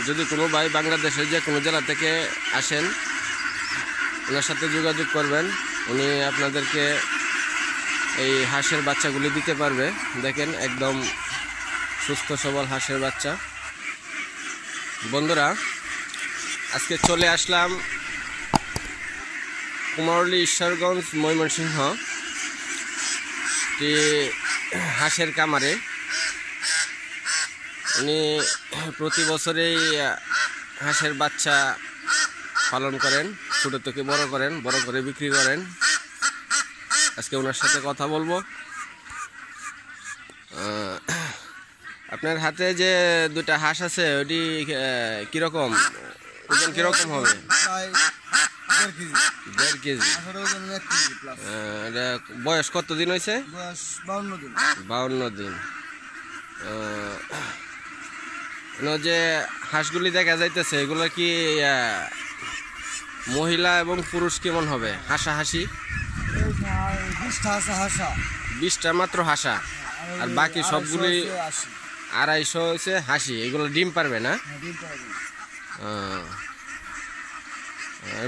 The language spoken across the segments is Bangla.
যদি কোনো ভাই বাংলাদেশের যে কোনো জেলা থেকে আসেন ওনার সাথে যোগাযোগ করবেন, উনি আপনাদেরকে এই হাঁসের বাচ্চাগুলি দিতে পারবে। দেখেন একদম সুস্থ সবল হাঁসের বাচ্চা। বন্ধুরা, আজকে চলে আসলাম কুমারলী ঈশ্বরগঞ্জ ময়মনসিংহ হাঁসের কামারে। উনি প্রতি বছরেই হাঁসের বাচ্চা পালন করেন, ছোট থেকে বড় করেন, বড় করে বিক্রি করেন। আজকে ওনার সাথে কথা বলবো। আপনার হাতে যে দুটা হাঁস আছে ওটি কিরকম ওজন, কিরকম হবে? 1.5 কেজি। এটা বয়স কতদিন হয়েছে? 52 দিন। যে হাঁসগুলি দেখা যাইতেছে এগুলো কি মহিলা এবং পুরুষ কেমন হবে? হাঁসি 20টা মাত্র হাঁসা, আর বাকি সবগুলি 250 হয়েছে হাঁসি। এগুলো ডিম পারবে না?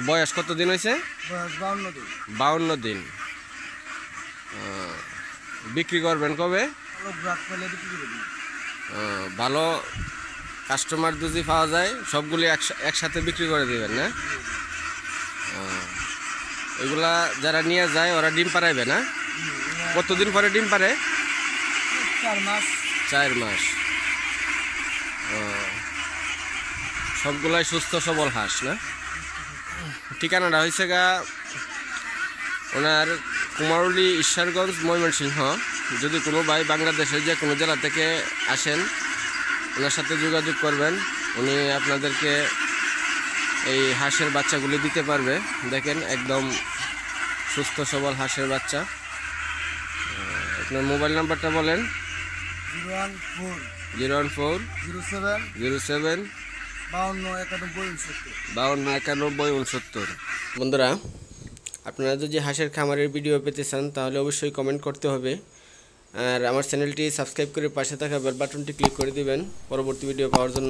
বয়স কত দিন হয়েছে? 52 দিন। বিক্রি করবেন কবে? ভালো কাস্টমার যদি পাওয়া যায় সবগুলি একসাথে বিক্রি করে দেবেন না? এগুলা যারা নিয়ে যায় ওরা ডিম পারাইবে না? কতদিন পরে ডিম পারে? 4 মাস। সবগুলাই সুস্থ সবল হাঁস না? ঠিকানাটা হয়েছে ওনার কুমারলী ঈশ্বরগঞ্জ ময়মনসিংহ। যদি কোনো ভাই বাংলাদেশের যে কোনো জেলা থেকে আসেন ওনার সাথে যোগাযোগ করবেন, উনি আপনাদেরকে এই হাঁসের বাচ্চাগুলি দিতে পারবে। দেখেন একদম সুস্থ সবল হাঁসের বাচ্চা। আপনার মোবাইল নাম্বারটা বলেন। 01407 529169। বন্ধুরা, আপনারা যদি হাঁসের খামারের ভিডিও পেতে চান তাহলে অবশ্যই কমেন্ট করতে হবে, আর আমার চ্যানেলটি সাবস্ক্রাইব করে পাশে থাকা বেল বাটনটি ক্লিক করে দিবেন পরবর্তী ভিডিও পাওয়ার জন্য।